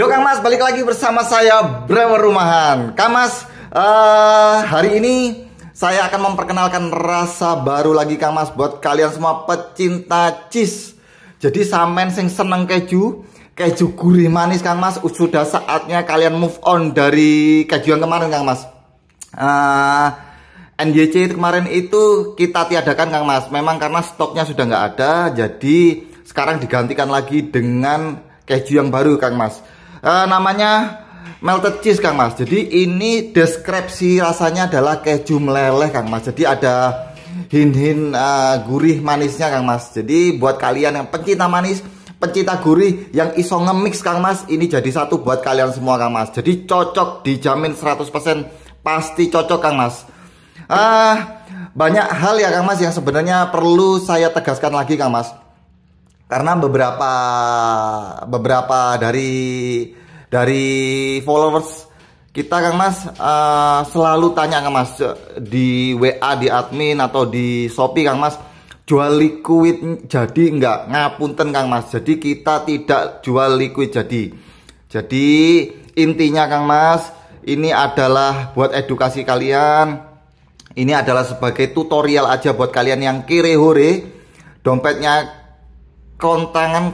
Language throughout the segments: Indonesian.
Yo Kang Mas, balik lagi bersama saya Brewer Rumahan. Kang Mas, hari ini saya akan memperkenalkan rasa baru lagi Kang Mas buat kalian semua pecinta cheese. Jadi sampean sing seneng keju gurih manis Kang Mas, sudah saatnya kalian move on dari keju yang kemarin Kang Mas. NYC kemarin itu kita tiadakan Kang Mas. Memang karena stoknya sudah nggak ada, jadi sekarang digantikan lagi dengan keju yang baru Kang Mas. Namanya melted cheese Kang Mas. Jadi ini deskripsi rasanya adalah keju meleleh Kang Mas. Jadi ada hin-hin gurih manisnya Kang Mas. Jadi buat kalian yang pencinta manis, pencinta gurih, yang iso nge-mix Kang Mas, ini jadi satu buat kalian semua Kang Mas. Jadi cocok, dijamin 100% pasti cocok Kang Mas. Banyak hal ya Kang Mas yang sebenarnya perlu saya tegaskan lagi Kang Mas. Karena beberapa dari followers kita Kang Mas selalu tanya Kang Mas di WA, di admin atau di Shopee Kang Mas, jual liquid jadi enggak? Ngapunten Kang Mas, jadi kita tidak jual liquid jadi. Jadi intinya Kang Mas, ini adalah buat edukasi kalian. Ini adalah sebagai tutorial aja buat kalian yang kire hore, dompetnya kerontang,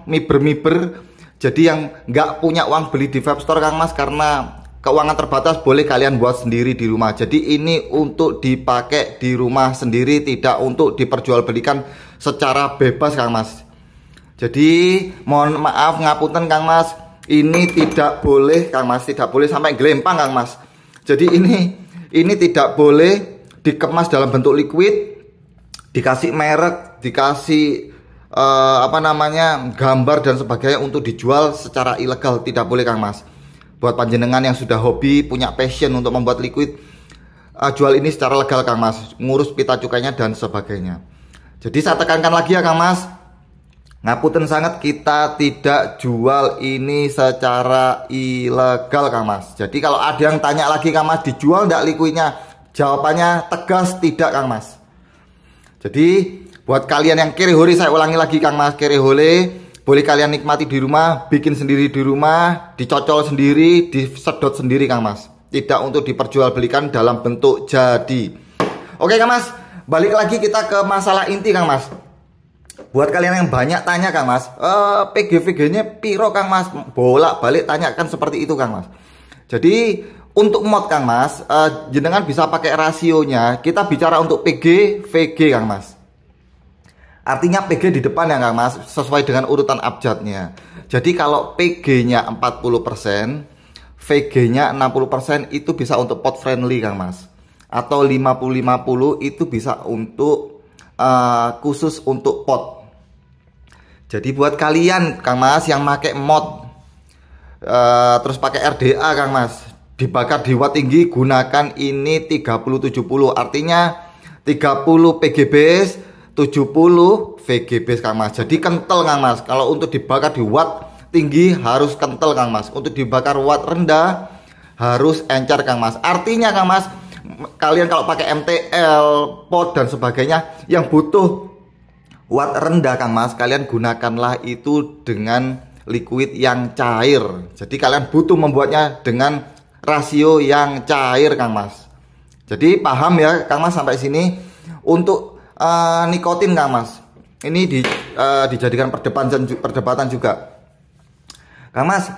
miber. Jadi yang nggak punya uang beli di vape store Kang Mas, karena keuangan terbatas, boleh kalian buat sendiri di rumah. Jadi ini untuk dipakai di rumah sendiri, tidak untuk diperjualbelikan secara bebas Kang Mas. Jadi mohon maaf ngapunten Kang Mas, ini tidak boleh Kang Mas, tidak boleh sampai gelempang Kang Mas. Jadi ini tidak boleh dikemas dalam bentuk liquid, dikasih merek, dikasih gambar dan sebagainya untuk dijual secara ilegal. Tidak boleh Kang Mas. Buat panjenengan yang sudah hobi, punya passion untuk membuat liquid, jual ini secara legal Kang Mas, ngurus pita cukainya dan sebagainya. Jadi saya tekankan lagi ya Kang Mas, ngapunten sangat, kita tidak jual ini secara ilegal Kang Mas. Jadi kalau ada yang tanya lagi Kang Mas, dijual enggak liquidnya, jawabannya tegas tidak Kang Mas. Jadi buat kalian yang kere hore, saya ulangi lagi Kang Mas, kere hore boleh kalian nikmati di rumah, bikin sendiri di rumah, dicocol sendiri, disedot sendiri Kang Mas. Tidak untuk diperjualbelikan dalam bentuk jadi. Oke Kang Mas, balik lagi kita ke masalah inti Kang Mas. Buat kalian yang banyak tanya Kang Mas, PGVG-nya piro Kang Mas? Bolak-balik tanyakan seperti itu Kang Mas. Jadi untuk mod Kang Mas, jenengan bisa pakai rasionya. Kita bicara untuk PG, VG Kang Mas. Artinya PG di depan ya Kang Mas, sesuai dengan urutan abjadnya. Jadi kalau PG-nya 40%, VG-nya 60%, itu bisa untuk pot friendly Kang Mas. Atau 50-50 itu bisa untuk khusus untuk pot. Jadi buat kalian Kang Mas yang pakai mod, terus pakai RDA Kang Mas, dibakar di watt tinggi, gunakan ini 30-70. Artinya 30 PGBs, 70 VGBs Kang Mas. Jadi kental Kang Mas. Kalau untuk dibakar di watt tinggi harus kental Kang Mas. Untuk dibakar watt rendah harus encer Kang Mas. Artinya Kang Mas, kalian kalau pakai MTL, pot dan sebagainya yang butuh watt rendah Kang Mas, kalian gunakanlah itu dengan liquid yang cair. Jadi kalian butuh membuatnya dengan rasio yang cair Kang Mas. Jadi paham ya Kang Mas sampai sini. Untuk nikotin Kang Mas, ini dijadikan perdebatan juga Kang Mas.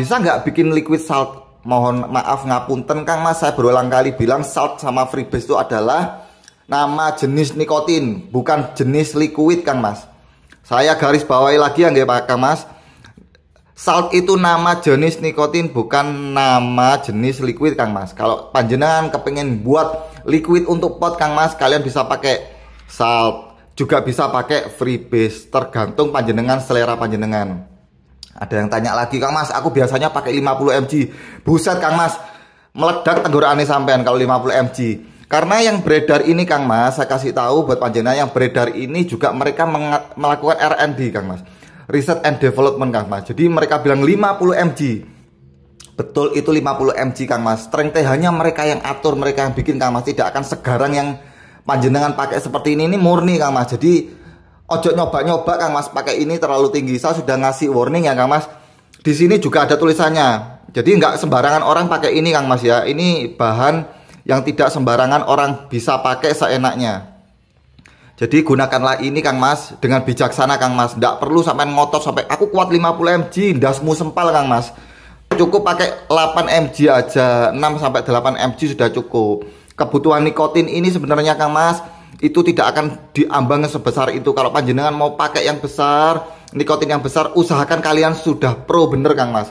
Bisa nggak bikin liquid salt? Mohon maaf ngapunten Kang Mas, saya berulang kali bilang salt sama freebase itu adalah nama jenis nikotin, bukan jenis liquid Kang Mas. Saya garis bawahi lagi ya Pak Kang Mas, salt itu nama jenis nikotin, bukan nama jenis liquid Kang Mas. Kalau panjenengan kepengen buat liquid untuk pot Kang Mas, kalian bisa pakai salt, juga bisa pakai freebase, tergantung panjenengan, selera panjenengan. Ada yang tanya lagi, Kang Mas, aku biasanya pakai 50 mg. Buset Kang Mas, meledak tenggorokannya sampean kalau 50 mg. Karena yang beredar ini Kang Mas, saya kasih tahu buat panjenengan, yang beredar ini juga mereka melakukan R&D Kang Mas, Research and Development Kang Mas. Jadi mereka bilang 50 mg. Betul itu 50 mg Kang Mas. Strength hanya mereka yang atur, mereka yang bikin Kang Mas. Tidak akan segaran yang panjenengan pakai seperti ini murni Kang Mas. Jadi ojo nyoba-nyoba Kang Mas pakai ini terlalu tinggi. Saya sudah ngasih warning ya Kang Mas. Di sini juga ada tulisannya. Jadi nggak sembarangan orang pakai ini Kang Mas ya. Ini bahan yang tidak sembarangan orang bisa pakai seenaknya. Jadi gunakanlah ini Kang Mas dengan bijaksana Kang Mas. Nggak perlu sampai ngotot sampai aku kuat 50 mg, dasmu sempal Kang Mas. Cukup pakai 8 mg aja, 6 sampai 8 mg sudah cukup. Kebutuhan nikotin ini sebenarnya Kang Mas itu tidak akan diambang sebesar itu. Kalau panjenengan mau pakai yang besar, nikotin yang besar, usahakan kalian sudah pro bener Kang Mas.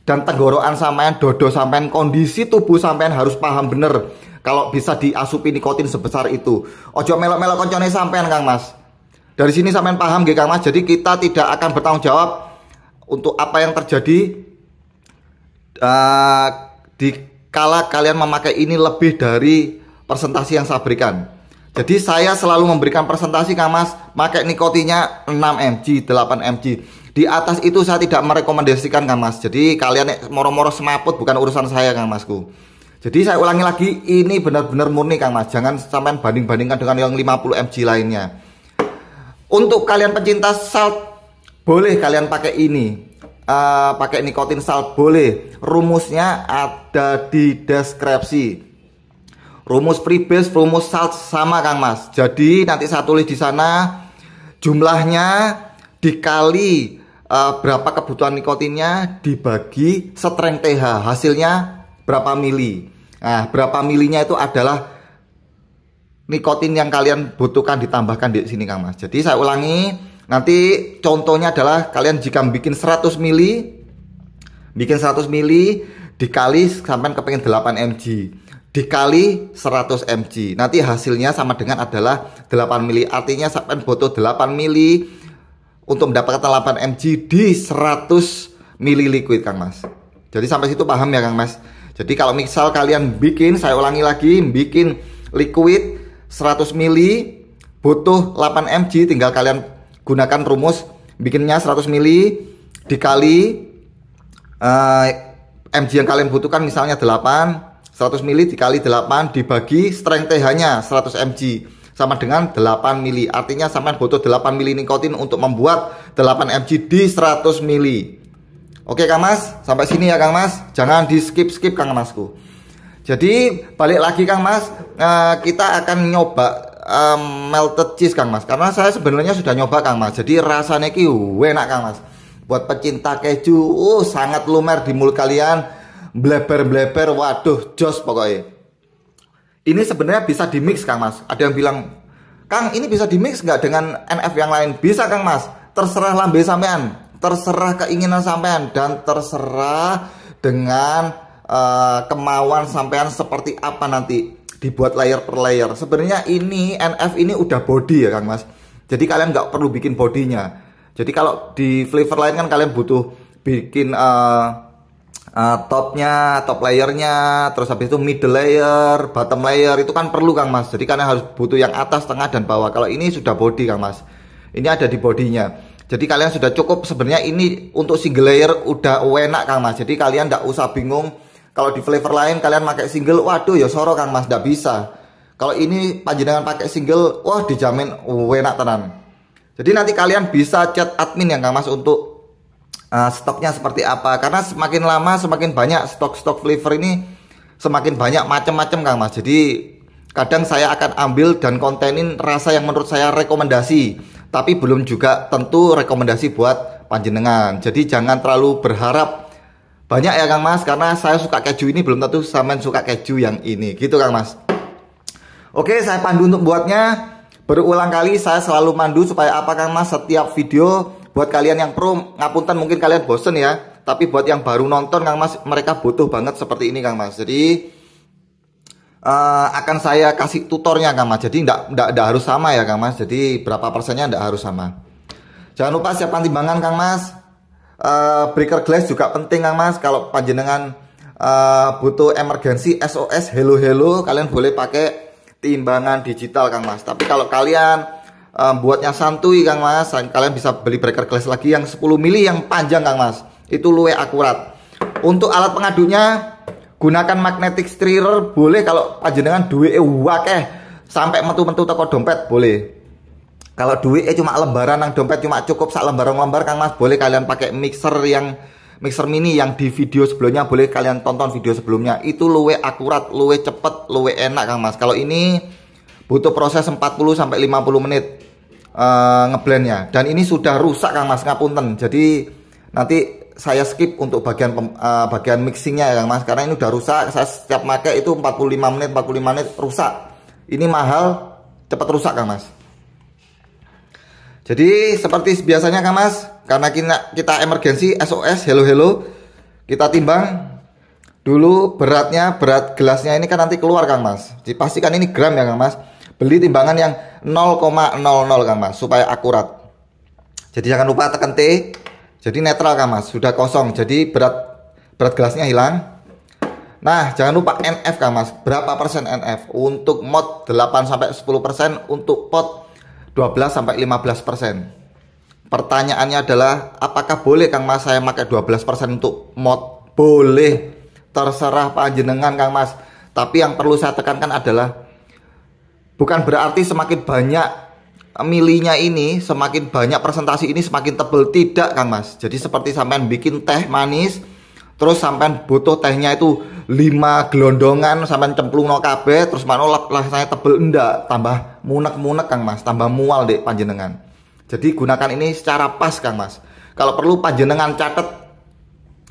Dan tenggorokan sampean, dodo sampean, kondisi tubuh sampean harus paham bener kalau bisa diasupi nikotin sebesar itu. Ojo melok-melok koncone sampean Kang Mas. Dari sini sampean paham nggih Kang Mas. Jadi kita tidak akan bertanggung jawab untuk apa yang terjadi di kala kalian memakai ini lebih dari presentasi yang saya berikan. Jadi saya selalu memberikan presentasi Kang Mas, pakai nikotinnya 6 mg, 8 mg. Di atas itu saya tidak merekomendasikan Kang Mas. Jadi kalian moro-moro semaput bukan urusan saya Kang Masku. Jadi saya ulangi lagi, ini benar-benar murni Kang Mas. Jangan sampai banding-bandingkan dengan yang 50 mg lainnya. Untuk kalian pencinta salt, boleh kalian pakai ini. Pakai nikotin salt boleh. Rumusnya ada di deskripsi. Rumus freebase, rumus salt sama Kang Mas. Jadi nanti saya tulis di sana jumlahnya dikali berapa kebutuhan nikotinnya dibagi strength TH, hasilnya berapa mili. Nah, berapa milinya itu adalah nikotin yang kalian butuhkan ditambahkan di sini Kang Mas. Jadi saya ulangi, nanti contohnya adalah kalian jika bikin 100 mili, dikali sampai kepengen 8 mg, dikali 100 mg. Nanti hasilnya sama dengan adalah 8 mili. Artinya sampai butuh 8 mili untuk mendapatkan 8 mg di 100 mili liquid Kang Mas. Jadi sampai situ paham ya Kang Mas. Jadi kalau misal kalian bikin, saya ulangi lagi, bikin liquid 100 mili butuh 8 mg, tinggal kalian gunakan rumus bikinnya 100 mili dikali mg yang kalian butuhkan, misalnya 8, 100 mili dikali 8 dibagi strength TH-nya 100 mg sama dengan 8 mili. Artinya sampai butuh 8 mili nikotin untuk membuat 8 mg di 100 mili. Oke Kang Mas, sampai sini ya Kang Mas. Jangan di skip-skip Kang Masku. Jadi balik lagi Kang Mas, kita akan nyoba melted cheese Kang Mas. Karena saya sebenarnya sudah nyoba Kang Mas. Jadi rasanya ki enak Kang Mas. Buat pecinta keju, sangat lumer di mulut kalian. Bleber-bleber, waduh, jos pokoknya. Ini sebenarnya bisa di mix Kang Mas. Ada yang bilang, Kang ini bisa di mix nggak dengan NF yang lain? Bisa Kang Mas. Terserah lambe sampean, terserah keinginan sampean, dan terserah dengan kemauan sampean seperti apa nanti dibuat layer per layer. Sebenarnya ini NF ini udah body ya Kang Mas. Jadi kalian nggak perlu bikin bodinya. Jadi kalau di flavor lain kan kalian butuh bikin topnya, top layernya, terus habis itu middle layer, bottom layer, itu kan perlu Kang Mas. Jadi kalian harus butuh yang atas, tengah, dan bawah. Kalau ini sudah body Kang Mas. Ini ada di bodinya. Jadi kalian sudah cukup sebenarnya ini untuk single layer udah enak Kang Mas. Jadi kalian tidak usah bingung. Kalau di flavor lain kalian pakai single, waduh ya soro Kang Mas, tidak bisa. Kalau ini panjenengan pakai single, wah dijamin enak tenan. Jadi nanti kalian bisa chat admin ya Kang Mas untuk stoknya seperti apa. Karena semakin lama semakin banyak stok-stok flavor ini, semakin banyak macam-macam Kang Mas. Jadi kadang saya akan ambil dan kontenin rasa yang menurut saya rekomendasi, tapi belum juga tentu rekomendasi buat panjenengan. Jadi jangan terlalu berharap banyak ya Kang Mas, karena saya suka keju ini belum tentu sampean suka keju yang ini, gitu Kang Mas. Oke, saya pandu untuk buatnya. Berulang kali saya selalu mandu supaya apa Kang Mas, setiap video buat kalian yang pro, ngapunten mungkin kalian bosen ya, tapi buat yang baru nonton Kang Mas, mereka butuh banget seperti ini Kang Mas. Jadi akan saya kasih tutornya Kang Mas. Jadi enggak harus sama ya Kang Mas. Jadi berapa persennya enggak harus sama. Jangan lupa siapkan timbangan Kang Mas. Breaker glass juga penting Kang Mas. Kalau panjenengan butuh emergency SOS hello kalian boleh pakai timbangan digital Kang Mas. Tapi kalau kalian buatnya santuy Kang Mas, kalian bisa beli breaker glass lagi yang 10 mili yang panjang Kang Mas. Itu luwe akurat. Untuk alat pengadunya gunakan magnetic stirrer boleh. Kalau panjenengan duwe wakeh sampai metu-metu toko dompet boleh. Kalau duit cuma lembaran nang dompet cuma cukup sak lembar Kang Mas, boleh kalian pakai mixer yang mixer mini yang di video sebelumnya, boleh kalian tonton video sebelumnya. Itu luwe akurat, luwe cepet, luwe enak Kang Mas. Kalau ini butuh proses 40 sampai 50 menit ngeblendnya. Dan ini sudah rusak Kang Mas, ngapunten. Jadi nanti saya skip untuk bagian mixingnya ya Kang Mas, karena ini udah rusak. Saya setiap pakai itu 45 menit rusak. Ini mahal, cepat rusak Kang Mas. Jadi seperti biasanya Kang Mas, karena kita emergensi SOS hello, kita timbang dulu berat gelasnya ini kan nanti keluar Kang Mas. Dipastikan ini gram ya Kang Mas. Beli timbangan yang 0,00 Kang Mas supaya akurat. Jadi jangan lupa tekan T. Jadi netral Kang Mas, sudah kosong. Jadi berat gelasnya hilang. Nah, jangan lupa NF Kang Mas. Berapa persen NF? Untuk mod 8 sampai 10%, untuk pot 12 sampai 15%. Pertanyaannya adalah, apakah boleh Kang Mas saya pakai 12% untuk mod? Boleh. Terserah panjenengan Kang Mas. Tapi yang perlu saya tekankan adalah, bukan berarti semakin banyak milinya ini, semakin banyak presentasi ini semakin tebel. Tidak Kang Mas. Jadi seperti sampean bikin teh manis, terus sampean butuh tehnya itu 5 gelondongan, sampean cemplung no kabeh, terus rasanya tebel. Enggak, tambah munek-munek Kang Mas, tambah mual deh panjenengan. Jadi gunakan ini secara pas Kang Mas. Kalau perlu panjenengan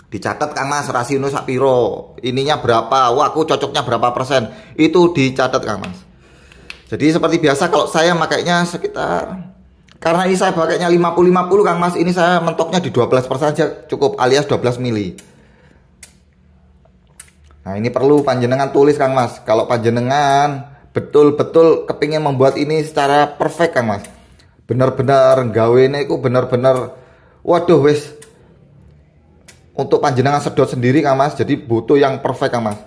dicatat Kang Mas, rasio sapiro, ininya berapa, wah aku cocoknya berapa persen, itu dicatat Kang Mas. Jadi seperti biasa kalau saya makainya sekitar, karena ini saya pakainya 50-50 Kang Mas, ini saya mentoknya di 12% saja cukup, alias 12 mili. Nah ini perlu panjenengan tulis Kang Mas. Kalau panjenengan betul-betul kepingin membuat ini secara perfect Kang Mas, bener-bener gawene itu bener-bener waduh wis, untuk panjenengan sedot sendiri Kang Mas, jadi butuh yang perfect Kang Mas.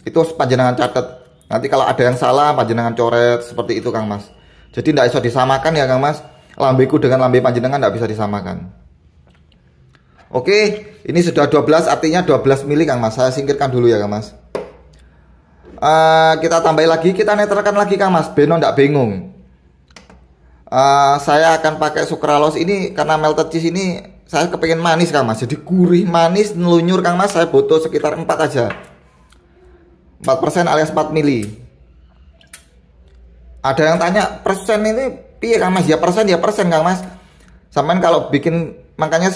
Itu panjenengan catat. Nanti kalau ada yang salah, panjenengan coret seperti itu Kang Mas. Jadi tidak bisa disamakan ya Kang Mas. Lambeku dengan lambe panjenengan tidak bisa disamakan. Oke, ini sudah 12, artinya 12 mili Kang Mas. Saya singkirkan dulu ya Kang Mas. Kita tambahin lagi, kita netralkan lagi Kang Mas. Beno tidak bingung. Saya akan pakai sukralos ini karena melted cheese ini saya kepengen manis Kang Mas. Jadi gurih, manis, nelunyur Kang Mas. Saya butuh sekitar 4 aja. 4% alias 4 mili. Ada yang tanya persen ini piye Kang Mas? Ya persen Kang Mas. Sampai kalau bikin, makanya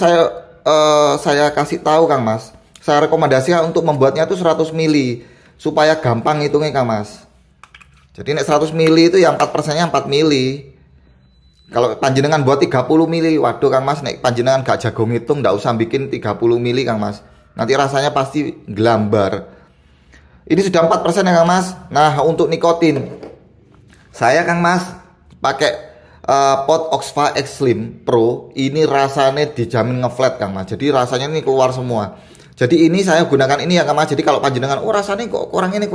saya kasih tahu Kang Mas, saya rekomendasikan untuk membuatnya itu 100 mili supaya gampang hitungnya Kang Mas. Jadi nek 100 mili itu yang 4%-nya 4 mili. Kalau panjenengan buat 30 mili, waduh Kang Mas, nek panjenengan gak jago ngitung ndak usah bikin 30 mili Kang Mas. Nanti rasanya pasti gelambar. Ini sudah 4% ya Kang Mas. Nah untuk nikotin, saya Kang Mas pakai pot Oxfa X Slim Pro. Ini rasanya dijamin ngeflat Kang Mas. Jadi rasanya ini keluar semua. Jadi ini saya gunakan ini ya Kang Mas. Jadi kalau panjenengan, oh rasanya kok kurang ini.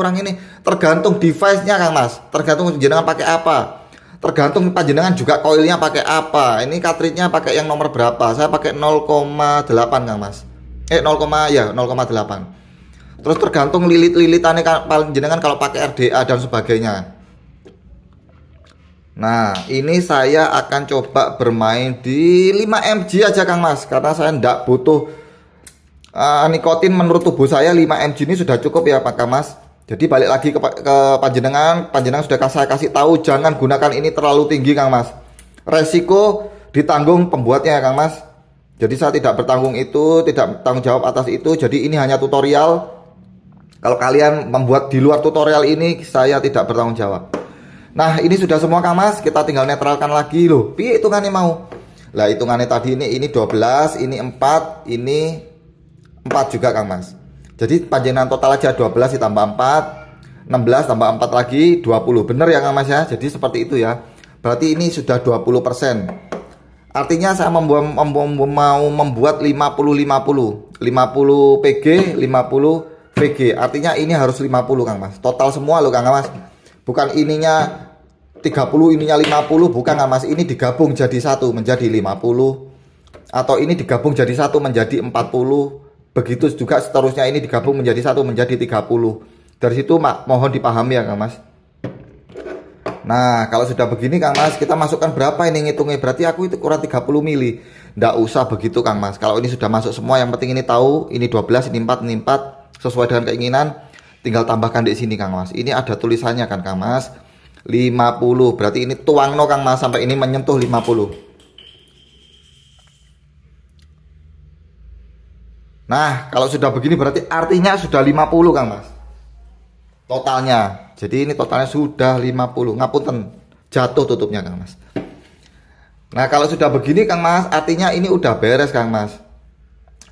Tergantung device-nya Kang Mas. Tergantung panjenengan pakai apa. Tergantung panjenengan juga coilnya pakai apa. Ini cartridge-nya pakai yang nomor berapa. Saya pakai 0,8 Kang Mas. 0,8. Terus tergantung lilit-lilitannya panjenengan kalau pakai RDA dan sebagainya. Nah ini saya akan coba bermain di 5 mg aja Kang Mas, karena saya tidak butuh nikotin. Menurut tubuh saya 5 mg ini sudah cukup ya Pak Kang Mas. Jadi balik lagi ke panjenengan sudah saya kasih tahu, jangan gunakan ini terlalu tinggi Kang Mas. Resiko ditanggung pembuatnya ya Kang Mas. Jadi saya tidak bertanggung itu, tidak bertanggung jawab atas itu. Jadi ini hanya tutorial. Kalau kalian membuat di luar tutorial ini, saya tidak bertanggung jawab. Nah ini sudah semua Kang Mas, kita tinggal netralkan lagi loh. Piye hitungannya mau? Lah hitungannya tadi ini 12, ini 4, ini 4 juga Kang Mas. Jadi panjenengan total aja 12 ditambah 4, 16 tambah 4 lagi 20. Bener ya Kang Mas ya? Jadi seperti itu ya. Berarti ini sudah 20%. Artinya saya mau membuat 50-50 PG, 50 VG. Artinya ini harus 50 Kang Mas. Total semua loh Kang Mas. Bukan ininya 30, ininya 50, bukan Kang Mas. Ini digabung jadi satu menjadi 50. Atau ini digabung jadi satu menjadi 40. Begitu juga seterusnya, ini digabung menjadi satu menjadi 30. Dari situ mohon dipahami ya Kang Mas. Nah, kalau sudah begini Kang Mas, kita masukkan berapa ini ngitungnya? Berarti aku itu kurang 30 mili. Nggak usah begitu Kang Mas. Kalau ini sudah masuk semua, yang penting ini tahu, ini 12, ini 4, ini 4, sesuai dengan keinginan, tinggal tambahkan di sini Kang Mas. Ini ada tulisannya kan Kang Mas, 50. Berarti ini tuang no Kang Mas, sampai ini menyentuh 50. Nah, kalau sudah begini berarti artinya sudah 50 Kang Mas. Totalnya. Jadi ini totalnya sudah 50. Ngapunten, jatuh tutupnya Kang Mas. Nah, kalau sudah begini Kang Mas, artinya ini udah beres Kang Mas.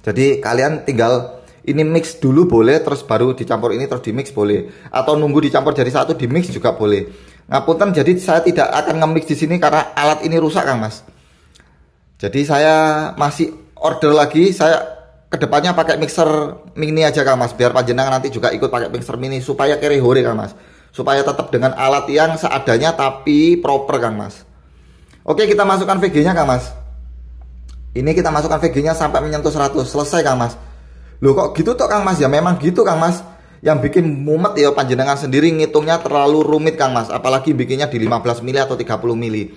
Jadi kalian tinggal ini mix dulu boleh, terus baru dicampur ini terus di mix boleh. Atau nunggu dicampur jadi satu di mix juga boleh. Ngapunten, jadi saya tidak akan nge-mix di sini karena alat ini rusak Kang Mas. Jadi saya masih order lagi, saya kedepannya pakai mixer mini aja Kang Mas, biar panjenengan nanti juga ikut pakai mixer mini supaya kere hore Kang Mas, supaya tetap dengan alat yang seadanya tapi proper Kang Mas. Oke, kita masukkan VG nya Kang Mas. Ini kita masukkan VG nya sampai menyentuh 100, selesai Kang Mas. Loh kok gitu toh Kang Mas? Ya memang gitu Kang Mas. Yang bikin mumet ya panjenengan sendiri, ngitungnya terlalu rumit Kang Mas, apalagi bikinnya di 15 mili atau 30 mili.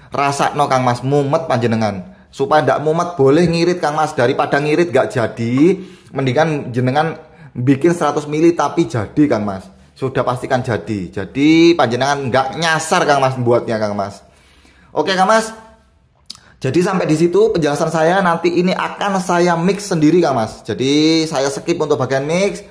Rasa no Kang Mas, mumet panjenengan. Supaya ndak mumet boleh ngirit Kang Mas, daripada ngirit gak jadi, mendingan jenengan bikin 100 mili tapi jadi Kang Mas. Sudah pastikan jadi. Jadi panjenengan nggak nyasar Kang Mas buatnya Kang Mas. Oke Kang Mas. Jadi sampai di situ penjelasan saya, nanti ini akan saya mix sendiri Kang Mas. Jadi saya skip untuk bagian mix.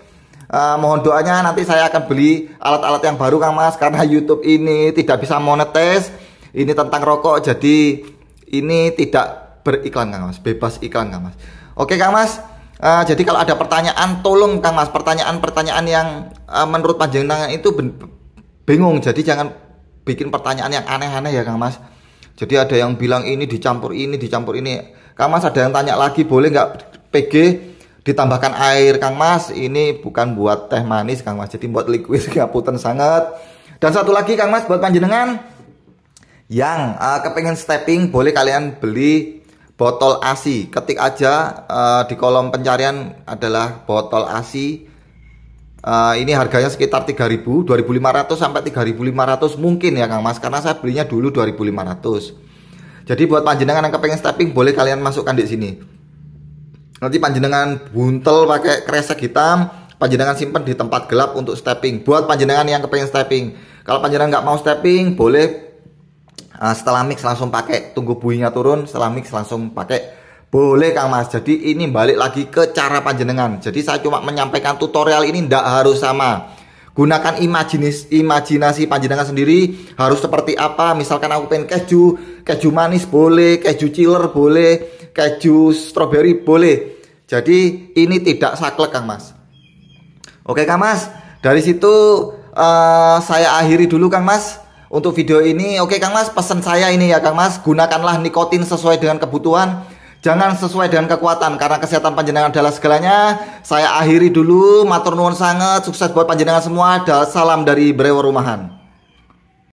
Mohon doanya, nanti saya akan beli alat-alat yang baru Kang Mas, karena YouTube ini tidak bisa monetis. Ini tentang rokok, jadi ini tidak beriklan Kang Mas, bebas iklan Kang Mas. Oke Kang Mas. Jadi kalau ada pertanyaan, tolong Kang Mas, pertanyaan-pertanyaan yang menurut panjenengan itu bingung. Jadi jangan bikin pertanyaan yang aneh-aneh ya Kang Mas. Jadi ada yang bilang ini dicampur ini, dicampur ini. Kang Mas ada yang tanya lagi, boleh nggak PG ditambahkan air Kang Mas? Ini bukan buat teh manis Kang Mas, jadi buat liquid, ngapunten sangat. Dan satu lagi Kang Mas, buat panjenengan yang kepengen stepping, boleh kalian beli botol ASI. Ketik aja di kolom pencarian adalah botol ASI. Ini harganya sekitar 3.000, 2.500 sampai 3.500 mungkin ya Kang Mas, karena saya belinya dulu 2.500. Jadi buat panjenengan yang kepengen stepping, boleh kalian masukkan di sini. Nanti panjenengan buntel pakai kresek hitam, panjenengan simpan di tempat gelap untuk stepping. Buat panjenengan yang kepengen stepping, kalau panjenengan nggak mau stepping, boleh setelah mix langsung pakai, tunggu buihnya turun, setelah mix langsung pakai, boleh Kang Mas. Jadi ini balik lagi ke cara panjenengan. Jadi saya cuma menyampaikan tutorial ini, ndak harus sama. Gunakan imajinasi panjenengan sendiri, harus seperti apa. Misalkan aku pengen keju manis boleh, keju chiller boleh, keju strawberry boleh. Jadi ini tidak saklek Kang Mas. Oke Kang Mas, dari situ saya akhiri dulu Kang Mas untuk video ini. Oke Kang Mas, pesan saya ini ya Kang Mas, gunakanlah nikotin sesuai dengan kebutuhan, jangan sesuai dengan kekuatan, karena kesehatan panjenengan adalah segalanya. Saya akhiri dulu, matur nuwun sangat, sukses buat panjenengan semua. Salam dari Brewo Rumahan.